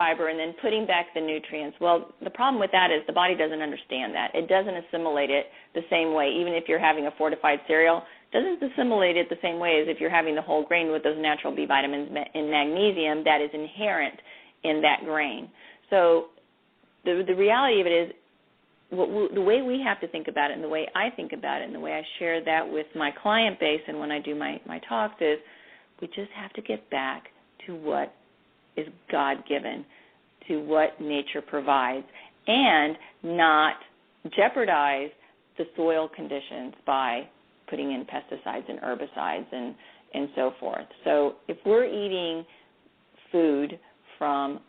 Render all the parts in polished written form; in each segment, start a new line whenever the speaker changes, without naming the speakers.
fiber and then putting back the nutrients. Well, the problem with that is the body doesn't understand that. It doesn't assimilate it the same way. Even if you're having a fortified cereal, it doesn't assimilate it the same way as if you're having the whole grain with those natural B vitamins and magnesium that is inherent in that grain. So the reality of it is, the way we have to think about it and the way I think about it and the way I share that with my client base and when I do my talks is we just have to get back to what is God-given, to what nature provides, and not jeopardize the soil conditions by putting in pesticides and herbicides and so forth. So if we're eating food from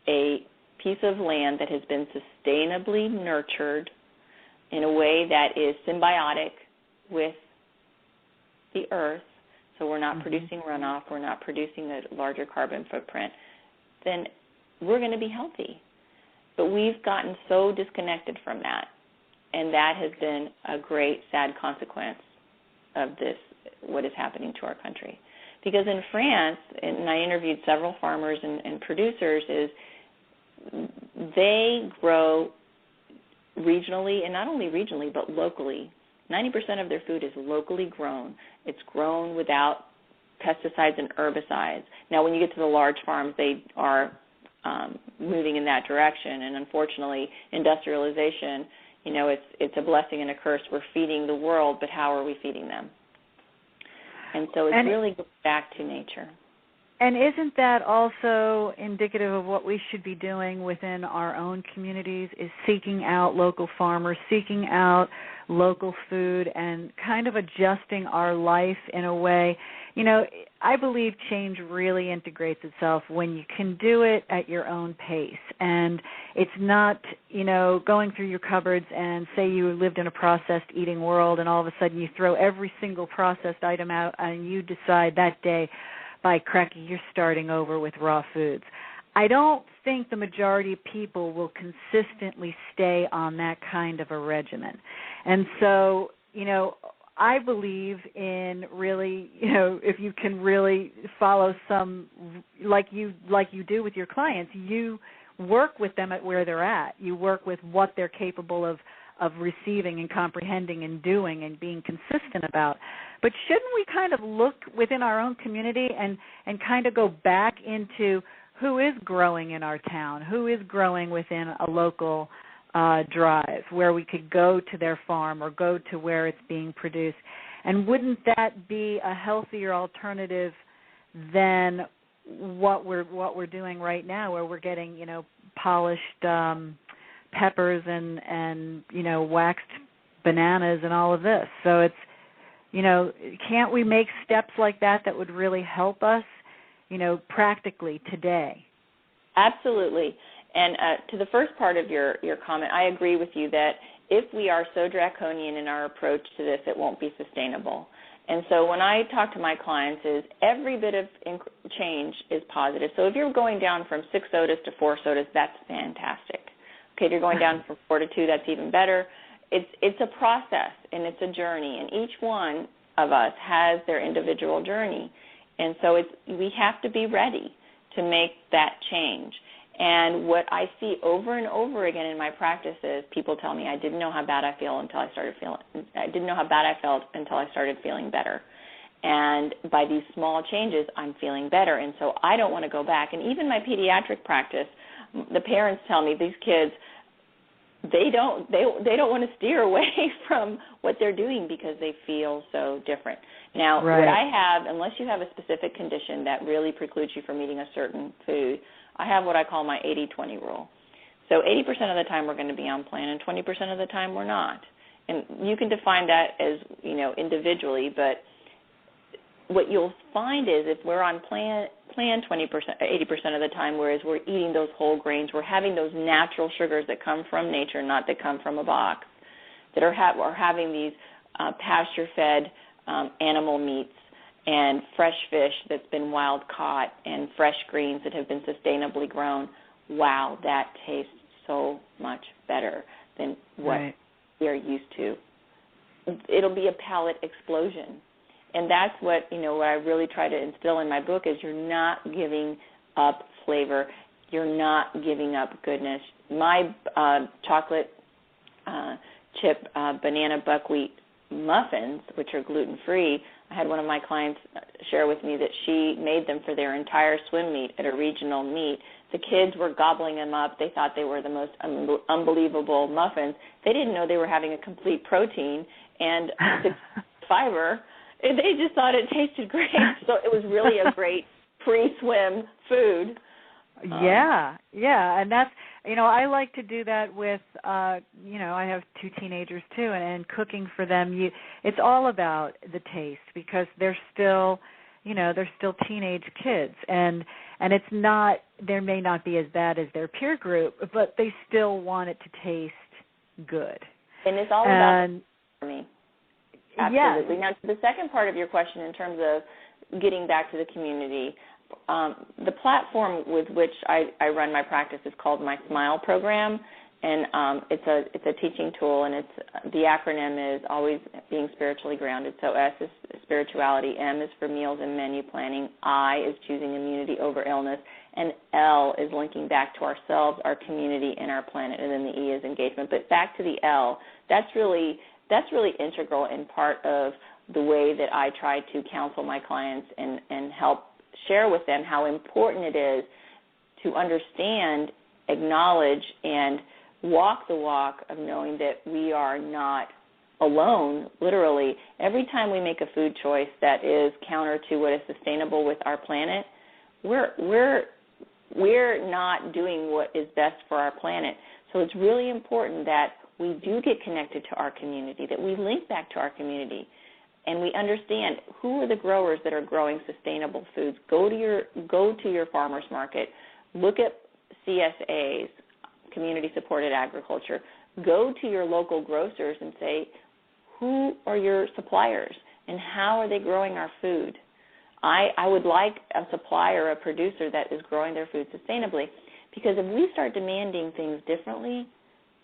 a piece of land that has been sustainably nurtured in a way that is symbiotic with the earth, so we're not producing runoff, we're not producing a larger carbon footprint, then we're going to be healthy. But we've gotten so disconnected from that, and that has been a great, sad consequence of this, what is happening to our country. Because in France, and I interviewed several farmers and producers, is they grow regionally, and not only regionally, but locally. 90% of their food is locally grown. It's grown without pesticides and herbicides. Now, when you get to the large farms, they are moving in that direction, and unfortunately, industrialization, it's a blessing and a curse. We're feeding the world, but how are we feeding them? And so it's really goes back to nature.
And isn't that also indicative of what we should be doing within our own communities, is seeking out local farmers, seeking out local food, and kind of adjusting our life in a way? I believe change really integrates itself when you can do it at your own pace. And it's not, going through your cupboards and say you lived in a processed eating world and all of a sudden you throw every single processed item out and you decide that day, by cracky, you're starting over with raw foods. I don't think the majority of people will consistently stay on that kind of a regimen. And so, I believe in really, if you can really follow some, like you do with your clients, you work with them at where they're at. You work with what they're capable of receiving and comprehending and doing and being consistent about. But shouldn't we kind of look within our own community and kind of go back into who is growing in our town, who is growing within a local drive where we could go to their farm or go to where it's being produced? And wouldn't that be a healthier alternative than what we're doing right now, where we're getting, polished peppers and waxed bananas and all of this? So it's, can't we make steps like that would really help us, practically today? Absolutely.
And to the first part of your comment, I agree with you that if we are so draconian in our approach to this, it won't be sustainable. And so when I talk to my clients, is every bit of change is positive. So if you're going down from 6 sodas to 4 sodas, that's fantastic. Okay, if you're going down from 4 to 2, that's even better. It's a process, and it's a journey, and each one of us has their individual journey. And so we have to be ready to make that change. And what I see over and over again in my practice is people tell me, I didn't know how bad I felt until I started feeling better. And by these small changes, I'm feeling better. And so I don't want to go back. And even my pediatric practice, the parents tell me these kids, they don't want to steer away from what they're doing because they feel so different. Now, What I have, unless you have a specific condition that really precludes you from eating a certain food, I have what I call my 80-20 rule. So 80% of the time we're going to be on plan, and 20% of the time we're not. And you can define that as, individually, but what you'll find is if we're on plan 80% of the time, whereas we're eating those whole grains, we're having those natural sugars that come from nature, not that come from a box, that are having these pasture-fed animal meats and fresh fish that's been wild caught and fresh greens that have been sustainably grown. Wow, that tastes so much better than what we are used to. It'll be a palate explosion. And that's what, what I really try to instill in my book is you're not giving up flavor. you're not giving up goodness. My chocolate chip banana buckwheat muffins, which are gluten-free, I had one of my clients share with me that she made them for their entire swim meet at a regional meet. The kids were gobbling them up. They thought they were the most unbelievable muffins. They didn't know they were having a complete protein and fiber. They just thought it tasted great. So it was really a great pre-swim food.
Yeah, and that's, I like to do that with, I have 2 teenagers too, and cooking for them, it's all about the taste because they're still, they're still teenage kids, and it's not, there may not be as bad as their peer group, but they still want it to taste good.
And it's all about for me. Absolutely.
Yes.
Now, to the second part of your question in terms of getting back to the community, the platform with which I run my practice is called My Smile Program, and it's a teaching tool, and the acronym is always being spiritually grounded. So S is spirituality, M is for meals and menu planning, I is choosing immunity over illness, and L is linking back to ourselves, our community, and our planet, and then the E is engagement. But back to the L, that's really integral in part of the way that I try to counsel my clients and help share with them how important it is to understand, acknowledge, and walk the walk of knowing that we are not alone, literally. Every time we make a food choice that is counter to what is sustainable with our planet, we're not doing what is best for our planet. So it's really important that we do get connected to our community, that we link back to our community, and we understand who are the growers that are growing sustainable foods. Go to your farmer's market. Look at CSAs, community-supported agriculture. Go to your local grocers and say, who are your suppliers and how are they growing our food? I would like a supplier, a producer that is growing their food sustainably, because if we start demanding things differently,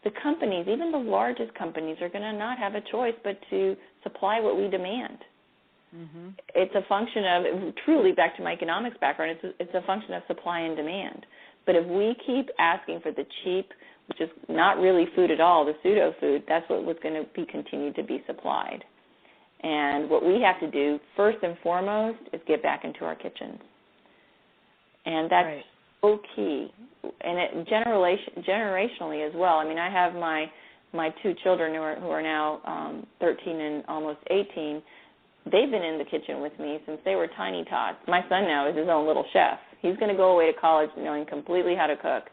the companies, even the largest companies, are going to not have a choice but to supply what we demand. Mm-hmm. It's a function of, truly back to my economics background, it's a function of supply and demand. But if we keep asking for the cheap, which is not really food at all, the pseudo food, that's what's going to be continued to be supplied. And what we have to do, first and foremost, is get back into our kitchens. And that's right. So key, and it generationally as well. I mean, I have my 2 children who are now 13 and almost 18. They've been in the kitchen with me since they were tiny tots. My son now is his own little chef. He's going to go away to college knowing completely how to cook.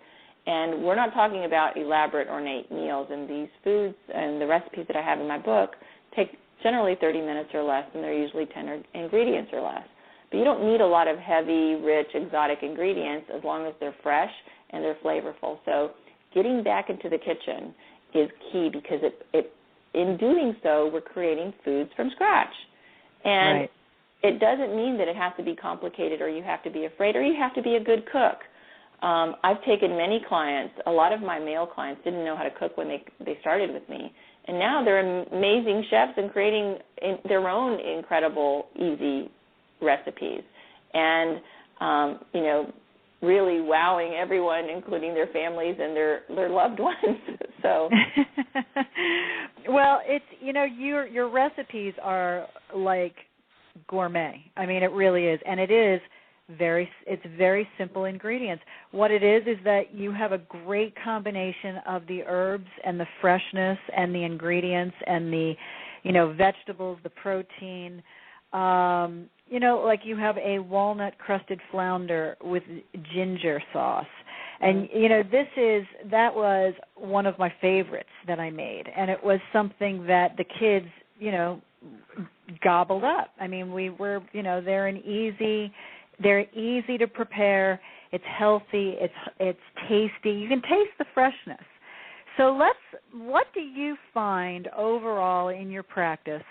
And we're not talking about elaborate, ornate meals. And these foods and the recipes that I have in my book take generally 30 minutes or less, and they're usually 10 ingredients or less. But you don't need a lot of heavy, rich, exotic ingredients as long as they're fresh and they're flavorful. So getting back into the kitchen is key because in doing so, we're creating foods from scratch. And right. It doesn't mean that it has to be complicated or you have to be afraid or you have to be a good cook. I've taken many clients, a lot of my male clients didn't know how to cook when they started with me. And now they're amazing chefs and creating their own incredible, easy recipes, and really wowing everyone, including their families and their loved ones. So,
well, it's your recipes are like gourmet. I mean, it really is, and it's very simple ingredients. What it is that you have a great combination of the herbs and the freshness and the ingredients and the vegetables, the protein. Like you have a walnut-crusted flounder with ginger sauce. And, that was one of my favorites that I made. And it was something that the kids, gobbled up. I mean, they're easy to prepare. It's healthy. It's tasty. You can taste the freshness. So what do you find overall in your practice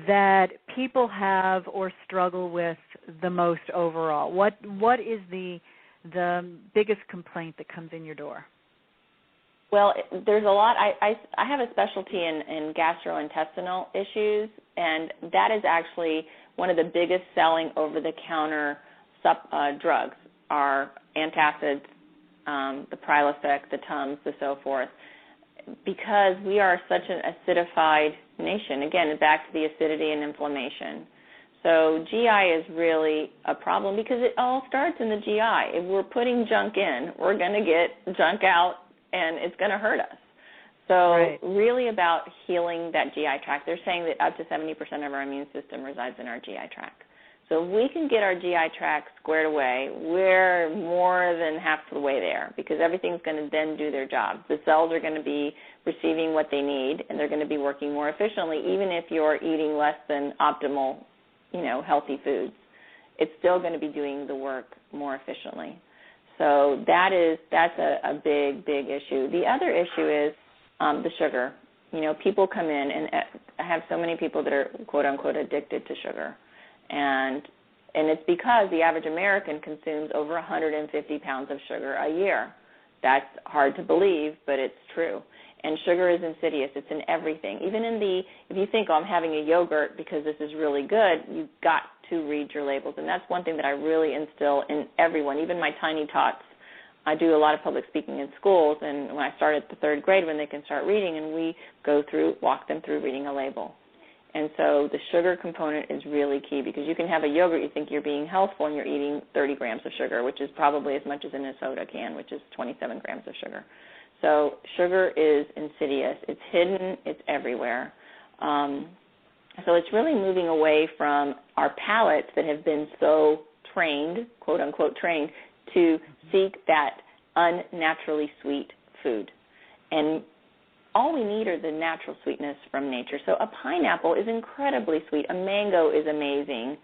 that people have or struggle with the most overall? What is the biggest complaint that comes in your door?
Well, there's a lot. I have a specialty in gastrointestinal issues, and that is actually one of the biggest selling over-the-counter drugs are antacids, the Prilosec, the Tums, the so forth, because we are such an acidified nation. Again, back to the acidity and inflammation. So GI is really a problem because it all starts in the GI. If we're putting junk in, we're going to get junk out, and it's going to hurt us. So really about healing that GI tract. They're saying that up to 70% of our immune system resides in our GI tract. So if we can get our GI tract squared away, we're more than half the way there, because everything's going to then do their job. The cells are going to be receiving what they need, and they're going to be working more efficiently, even if you're eating less than optimal, healthy foods. It's still going to be doing the work more efficiently. So that's a big, big issue. The other issue is the sugar. People come in, and I have so many people that are, quote-unquote, addicted to sugar. And it's because the average American consumes over 150 pounds of sugar a year. That's hard to believe, but it's true. And sugar is insidious. It's in everything. Even if you think, I'm having a yogurt because this is really good, you've got to read your labels. And that's one thing that I really instill in everyone, even my tiny tots. I do a lot of public speaking in schools, and when I start at the third grade, when they can start reading, and we walk them through reading a label. And so the sugar component is really key, because you can have a yogurt, you think you're being healthful, and you're eating 30 grams of sugar, which is probably as much as in a soda can, which is 27 grams of sugar. So sugar is insidious. It's hidden. It's everywhere. So it's really moving away from our palates that have been so trained, quote-unquote trained, to seek that unnaturally sweet food. And all we need are the natural sweetness from nature. So a pineapple is incredibly sweet. A mango is amazing.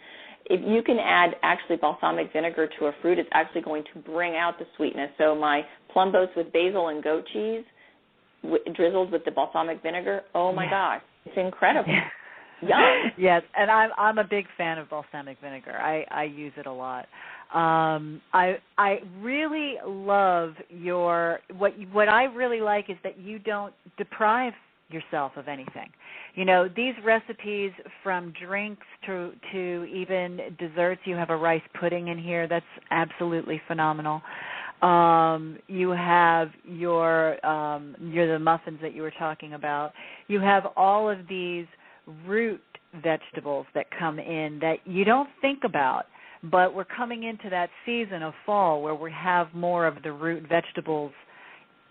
If you can add actually balsamic vinegar to a fruit, it's actually going to bring out the sweetness. So my plum boats with basil and goat cheese drizzled with the balsamic vinegar, oh my gosh, it's incredible. Yum.
Yes, and I'm a big fan of balsamic vinegar. I use it a lot. I really love what I really like is that you don't deprive yourself of anything. These recipes, from drinks to even desserts. You have a rice pudding in here that's absolutely phenomenal. You have the muffins that you were talking about. You have all of these root vegetables that come in that you don't think about, but we're coming into that season of fall where we have more of the root vegetables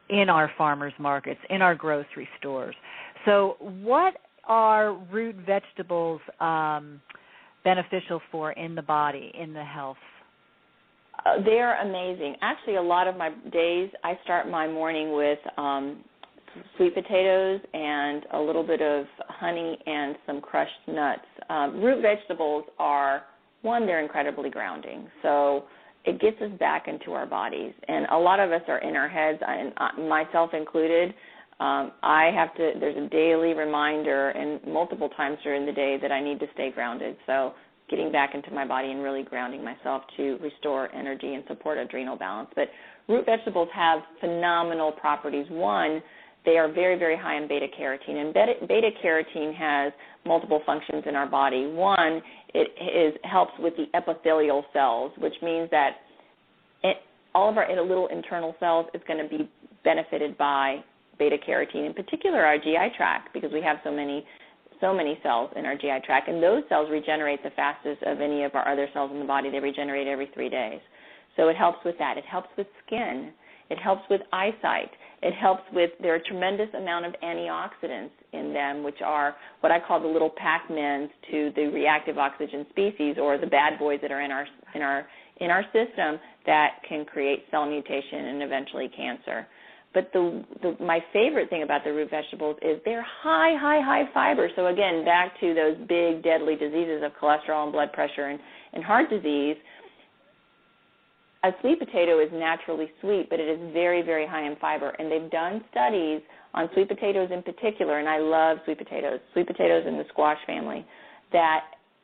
in our farmers markets, in our grocery stores. So what are root vegetables beneficial for in the body, in the health?
They are amazing. Actually, a lot of my days, I start my morning with sweet potatoes and a little bit of honey and some crushed nuts. Root vegetables are, one, they're incredibly grounding. So it gets us back into our bodies. And a lot of us are in our heads, and myself included. There's a daily reminder and multiple times during the day that I need to stay grounded. So getting back into my body and really grounding myself to restore energy and support adrenal balance. But root vegetables have phenomenal properties. One, they are very, very high in beta-carotene, and beta-carotene has multiple functions in our body. One, it helps with the epithelial cells, which means that all of our little internal cells is going to be benefited by beta-carotene, in particular our GI tract, because we have so many cells in our GI tract, and those cells regenerate the fastest of any of our other cells in the body. They regenerate every 3 days. So it helps with that. It helps with skin. It helps with eyesight. It helps with, there are a tremendous amount of antioxidants in them, which are what I call the little Pac-Mans to the reactive oxygen species, or the bad boys that are in our system that can create cell mutation and eventually cancer. But my favorite thing about the root vegetables is they're high fiber. So again, back to those big deadly diseases of cholesterol and blood pressure and heart disease. A sweet potato is naturally sweet, but it is very, very high in fiber. And they've done studies on sweet potatoes in particular, and I love sweet potatoes in the squash family, that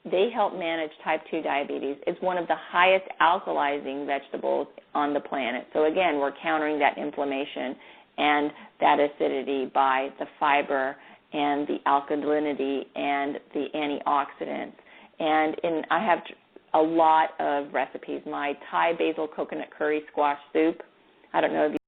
they help manage type 2 diabetes. It's one of the highest alkalizing vegetables on the planet. So again, we're countering that inflammation and that acidity by the fiber and the alkalinity and the antioxidants. And I have a lot of recipes. My Thai basil coconut curry squash soup, I don't know if